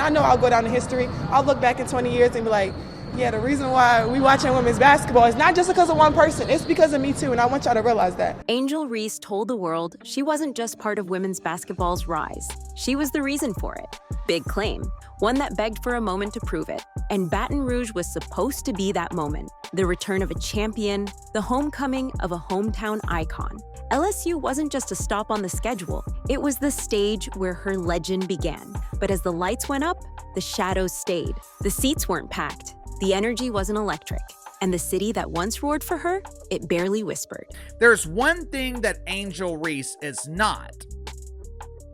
I know I'll go down in history. I'll look back in 20 years and be like, yeah, the reason why we watching women's basketball is not just because of one person. It's because of me too, and I want y'all to realize that. Angel Reese told the world she wasn't just part of women's basketball's rise. She was the reason for it. Big claim, one that begged for a moment to prove it. And Baton Rouge was supposed to be that moment. The return of a champion, the homecoming of a hometown icon. LSU wasn't just a stop on the schedule. It was the stage where her legend began. But as the lights went up, the shadows stayed. The seats weren't packed. The energy wasn't electric. And the city that once roared for her, it barely whispered. There's one thing that Angel Reese is not.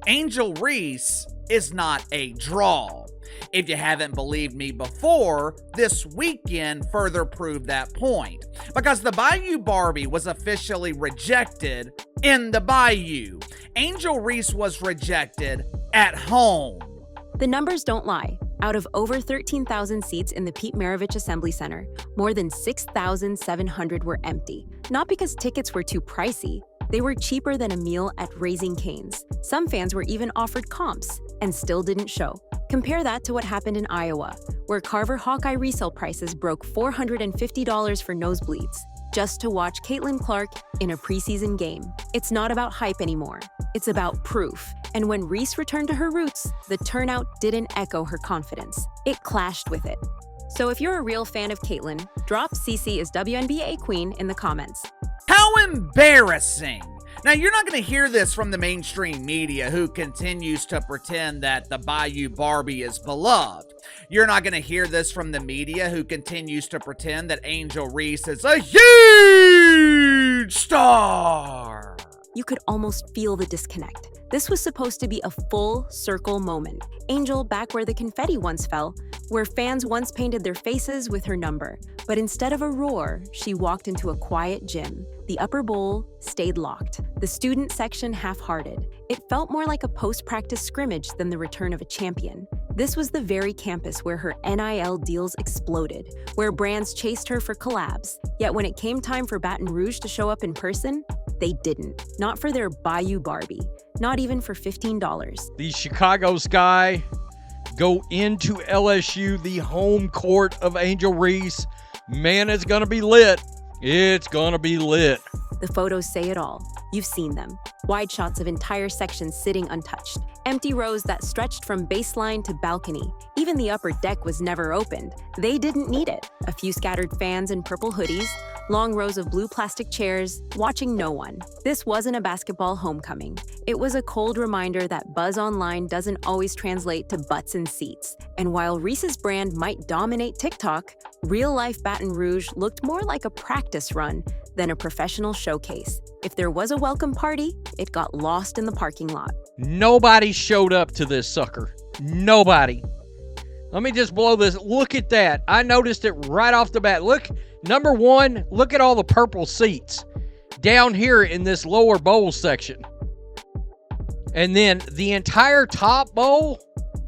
Angel Reese is not a draw. If you haven't believed me before, this weekend further proved that point. Because the Bayou Barbie was officially rejected in the Bayou. Angel Reese was rejected at home. The numbers don't lie. Out of over 13,000 seats in the Pete Maravich Assembly Center, more than 6,700 were empty. Not because tickets were too pricey. They were cheaper than a meal at Raising Cane's. Some fans were even offered comps and still didn't show. Compare that to what happened in Iowa, where Carver Hawkeye resale prices broke $450 for nosebleeds, just to watch Caitlin Clark in a preseason game. It's not about hype anymore. It's about proof. And when Reese returned to her roots, the turnout didn't echo her confidence. It clashed with it. So if you're a real fan of Caitlin, drop CC is WNBA Queen in the comments. How embarrassing! Now, you're not going to hear this from the mainstream media who continues to pretend that the Bayou Barbie is beloved. You're not going to hear this from the media who continues to pretend that Angel Reese is a huge star. You could almost feel the disconnect. This was supposed to be a full circle moment. Angel back where the confetti once fell, where fans once painted their faces with her number. But instead of a roar, she walked into a quiet gym. The upper bowl stayed locked, the student section half-hearted. It felt more like a post-practice scrimmage than the return of a champion. This was the very campus where her NIL deals exploded, where brands chased her for collabs. Yet when it came time for Baton Rouge to show up in person, they didn't. Not for their Bayou Barbie. Not even for $15. The Chicago Sky go into LSU, the home court of Angel Reese. Man, it's going to be lit. It's going to be lit. The photos say it all. You've seen them. Wide shots of entire sections sitting untouched. Empty rows that stretched from baseline to balcony. Even the upper deck was never opened. They didn't need it. A few scattered fans in purple hoodies, long rows of blue plastic chairs, watching no one. This wasn't a basketball homecoming. It was a cold reminder that buzz online doesn't always translate to butts in seats. And while Reese's brand might dominate TikTok, real-life Baton Rouge looked more like a practice run than a professional showcase. If there was a welcome party, it got lost in the parking lot. Nobody showed up to this sucker. Nobody. Let me just blow this. Look at that. I noticed it right off the bat. Look, number one, look at all the purple seats down here in this lower bowl section. And then the entire top bowl,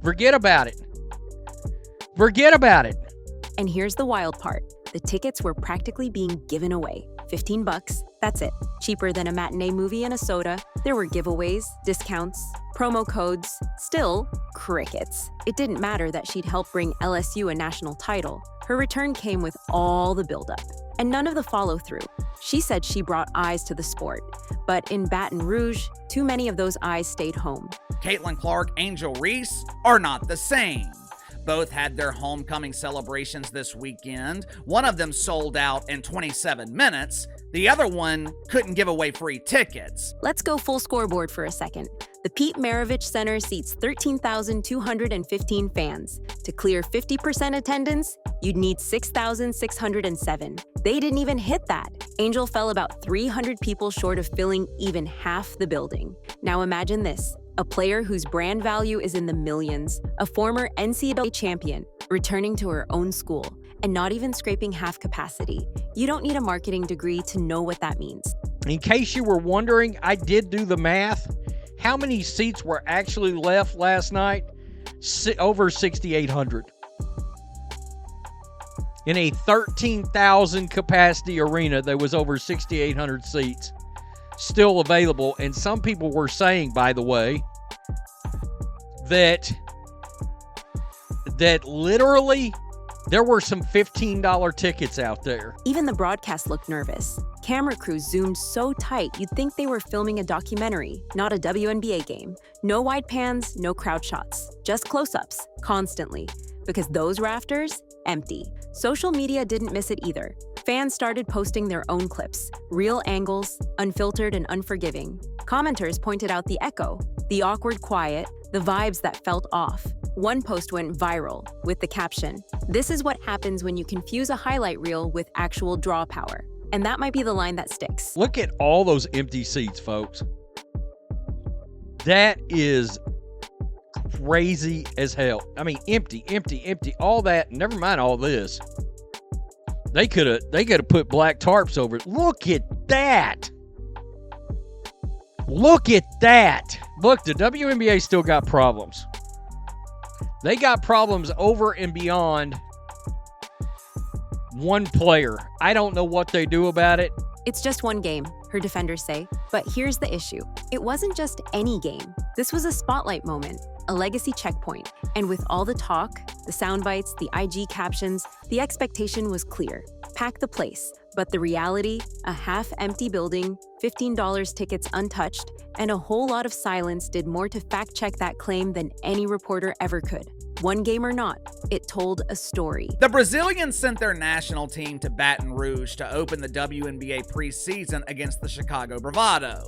forget about it. Forget about it. And here's the wild part. The tickets were practically being given away. $15, that's it. Cheaper than a matinee movie and a soda. There were giveaways, discounts, promo codes. Still, crickets. It didn't matter that she'd helped bring LSU a national title. Her return came with all the buildup and none of the follow-through. She said she brought eyes to the sport, but in Baton Rouge, too many of those eyes stayed home. Caitlin Clark, Angel Reese are not the same. Both had their homecoming celebrations this weekend. One of them sold out in 27 minutes. The other one couldn't give away free tickets. Let's go full scoreboard for a second. The Pete Maravich Center seats 13,215 fans. To clear 50% attendance, you'd need 6,607. They didn't even hit that. Angel fell about 300 people short of filling even half the building. Now imagine this. A player whose brand value is in the millions, a former NCAA champion, returning to her own school, and not even scraping half capacity. You don't need a marketing degree to know what that means. In case you were wondering, I did do the math. How many seats were actually left last night? Over 6,800. In a 13,000 capacity arena, there was over 6,800 seats still available. And some people were saying, by the way, that that literally there were some $15 tickets out there. Even the broadcast looked nervous. Camera crews zoomed so tight you'd think they were filming a documentary, not a WNBA game. No wide pans, no crowd shots, just close-ups, constantly. Because those rafters, empty. Social media didn't miss it either. Fans started posting their own clips, real angles, unfiltered and unforgiving. Commenters pointed out the echo, the awkward quiet, the vibes that felt off. One post went viral with the caption, "This is what happens when you confuse a highlight reel with actual draw power." And that might be the line that sticks. Look at all those empty seats, folks. That is crazy as hell. I mean, empty, all that. Never mind all this. They could have put black tarps over it. Look at that. Look at that. Look, the WNBA still got problems. They got problems over and beyond one player. I don't know what they do about it. It's just one game, her defenders say. But here's the issue. It wasn't just any game. This was a spotlight moment, a legacy checkpoint. And with all the talk, the sound bites, the IG captions, the expectation was clear. Pack the place. But the reality, a half-empty building, $15 tickets untouched, and a whole lot of silence did more to fact-check that claim than any reporter ever could. One game or not, it told a story. The Brazilians sent their national team to Baton Rouge to open the WNBA preseason against the Chicago Bravado.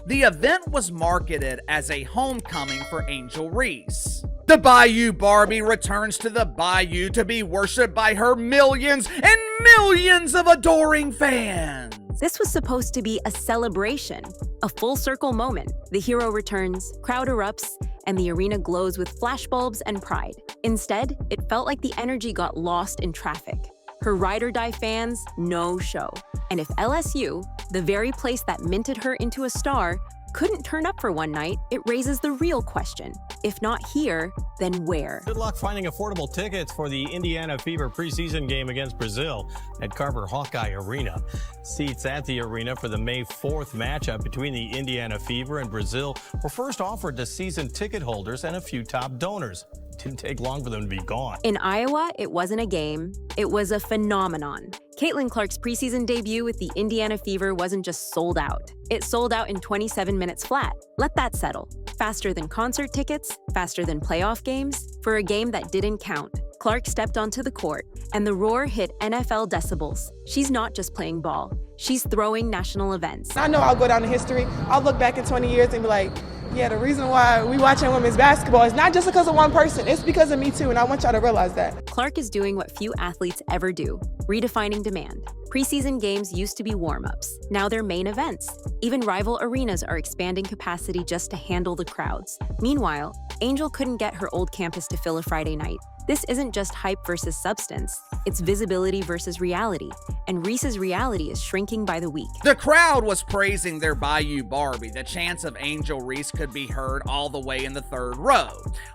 The event was marketed as a homecoming for Angel Reese. The Bayou Barbie returns to the Bayou to be worshipped by her millions and millions of adoring fans. This was supposed to be a celebration, a full circle moment. The hero returns, crowd erupts, and the arena glows with flashbulbs and pride. Instead, it felt like the energy got lost in traffic. Her ride or die fans, no show. And if LSU, the very place that minted her into a star, couldn't turn up for one night, it raises the real question. If not here, then where? Good luck finding affordable tickets for the Indiana Fever preseason game against Brazil at Carver Hawkeye Arena. Seats at the arena for the May 4th matchup between the Indiana Fever and Brazil were first offered to season ticket holders and a few top donors. Didn't take long for them to be gone. In Iowa, it wasn't a game, it was a phenomenon. Caitlin Clark's preseason debut with the Indiana Fever wasn't just sold out. It sold out in 27 minutes flat. Let that settle. Faster than concert tickets, faster than playoff games, for a game that didn't count. Clark stepped onto the court, and the roar hit NFL decibels. She's not just playing ball, she's throwing national events. I know I'll go down in history. I'll look back in 20 years and be like, yeah, the reason why we watching women's basketball is not just because of one person, it's because of me too, and I want y'all to realize that. Clark is doing what few athletes ever do, redefining demand. Preseason games used to be warm-ups. Now they're main events. Even rival arenas are expanding capacity just to handle the crowds. Meanwhile, Angel couldn't get her old campus to fill a Friday night. This isn't just hype versus substance. It's visibility versus reality. And Reese's reality is shrinking by the week. The crowd was praising their Bayou Barbie. The chants of Angel Reese could be heard all the way in the third row.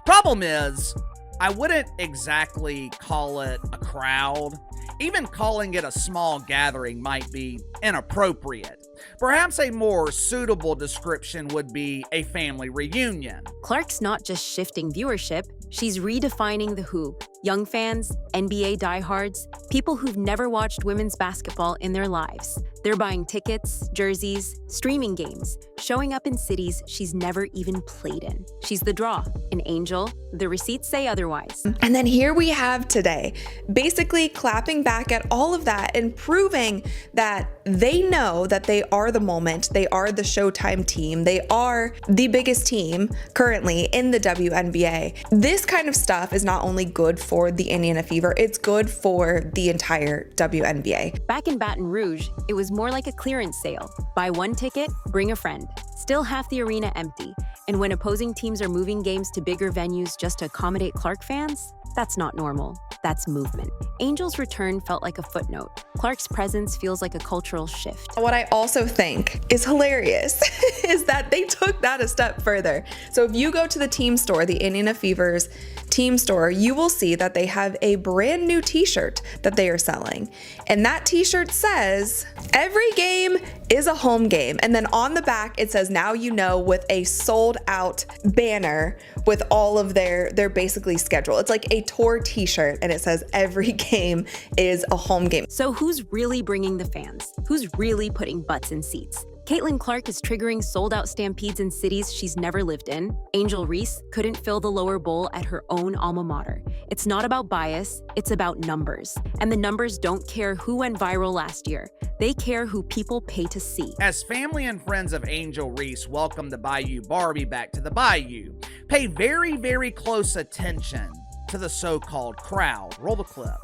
Problem is, I wouldn't exactly call it a crowd. Even calling it a small gathering might be inappropriate. Perhaps a more suitable description would be a family reunion. Clark's not just shifting viewership, she's redefining the who. Young fans, NBA diehards, people who've never watched women's basketball in their lives. They're buying tickets, jerseys, streaming games, showing up in cities she's never even played in. She's the draw, an Angel. The receipts say otherwise. And then here we have today, basically clapping back at all of that and proving that they know that they are the moment, they are the Showtime team, they are the biggest team currently in the WNBA. This kind of stuff is not only good for the Indiana Fever, it's good for the entire WNBA. Back in Baton Rouge, it was more like a clearance sale. Buy one ticket, bring a friend. Still half the arena empty. And when opposing teams are moving games to bigger venues just to accommodate Clark fans, that's not normal. That's movement. Angel's return felt like a footnote. Clark's presence feels like a cultural shift. What I also think is hilarious is that they took that a step further. So if you go to the team store, the Indiana Fever's team store, you will see that they have a brand new t-shirt that they are selling. And that t-shirt says, "Every game is a home game." And then on the back, it says, "Now you know," with a sold out banner with all of their basically schedule. It's like a tour t-shirt and it says, "Every game is a home game." So who's really bringing the fans? Who's really putting butts in seats? Caitlin Clark is triggering sold-out stampedes in cities she's never lived in. Angel Reese couldn't fill the lower bowl at her own alma mater. It's not about bias, it's about numbers. And the numbers don't care who went viral last year. They care who people pay to see. As family and friends of Angel Reese welcome the Bayou Barbie back to the Bayou, pay very, very close attention to the so-called crowd. Roll the clip.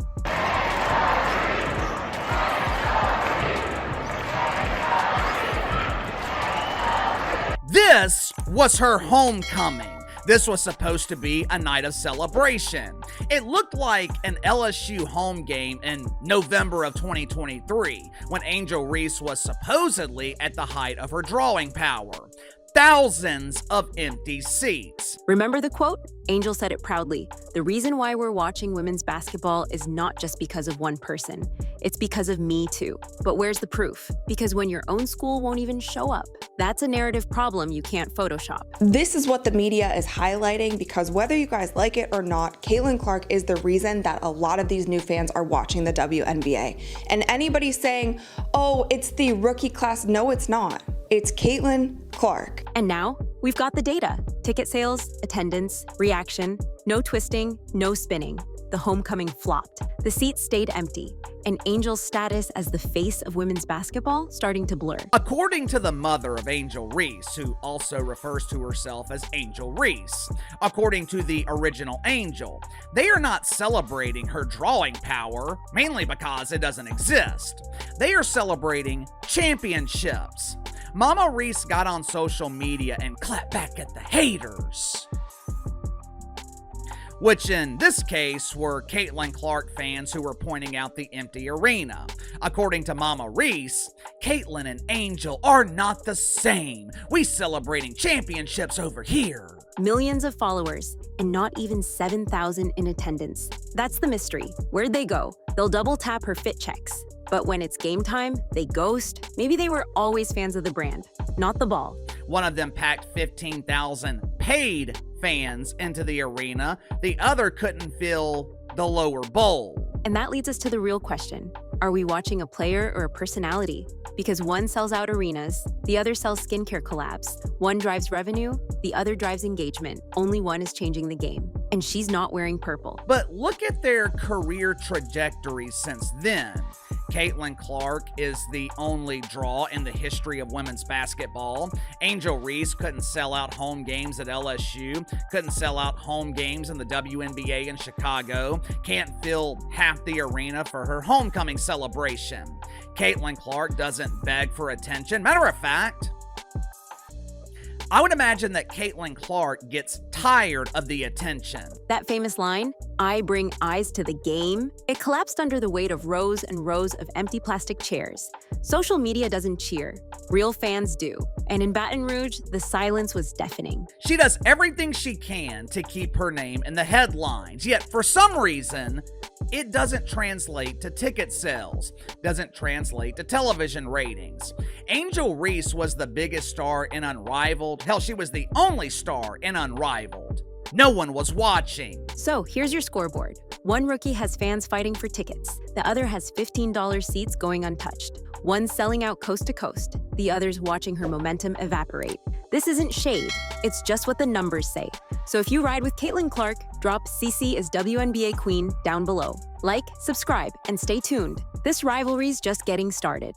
This was her homecoming. This was supposed to be a night of celebration. It looked like an LSU home game in November of 2023, when Angel Reese was supposedly at the height of her drawing power. Thousands of empty seats. Remember the quote? Angel said it proudly. "The reason why we're watching women's basketball is not just because of one person. It's because of me too." But where's the proof? Because when your own school won't even show up, that's a narrative problem you can't Photoshop. This is what the media is highlighting, because whether you guys like it or not, Caitlin Clark is the reason that a lot of these new fans are watching the WNBA. And anybody saying, "Oh, it's the rookie class," no, it's not. It's Caitlin Clark. And now, we've got the data. Ticket sales, attendance, reaction, no twisting, no spinning. The homecoming flopped. The seats stayed empty. And Angel's status as the face of women's basketball starting to blur. According to the mother of Angel Reese, who also refers to herself as Angel Reese, according to the original Angel, they are not celebrating her drawing power, mainly because it doesn't exist. They are celebrating championships. Mama Reese got on social media and clapped back at the haters, which in this case were Caitlin Clark fans who were pointing out the empty arena. According to Mama Reese, Caitlin and Angel are not the same. We celebrating championships over here. Millions of followers and not even 7,000 in attendance. That's the mystery. Where'd they go? They'll double tap her fit checks. But when it's game time, they ghost. Maybe they were always fans of the brand, not the ball. One of them packed 15,000 paid fans into the arena. The other couldn't fill the lower bowl. And that leads us to the real question. Are we watching a player or a personality? Because one sells out arenas, the other sells skincare collabs. One drives revenue, the other drives engagement. Only one is changing the game. And she's not wearing purple. But look at their career trajectories since then. Caitlin Clark is the only draw in the history of women's basketball. Angel Reese couldn't sell out home games at LSU, couldn't sell out home games in the WNBA in Chicago, can't fill half the arena for her homecoming celebration. Caitlin Clark doesn't beg for attention. Matter of fact, I would imagine that Caitlin Clark gets tired of the attention. That famous line, "I bring eyes to the game," it collapsed under the weight of rows and rows of empty plastic chairs. Social media doesn't cheer. Real fans do. And in Baton Rouge, the silence was deafening. She does everything she can to keep her name in the headlines, yet for some reason, it doesn't translate to ticket sales, doesn't translate to television ratings. Angel Reese was the biggest star in Unrivaled. Hell, she was the only star in Unrivaled. No one was watching. So here's your scoreboard. One rookie has fans fighting for tickets. The other has $15 seats going untouched. One selling out coast to coast. The other's watching her momentum evaporate. This isn't shade. It's just what the numbers say. So if you ride with Caitlin Clark, drop CC as WNBA Queen down below. Like, subscribe, and stay tuned. This rivalry's just getting started.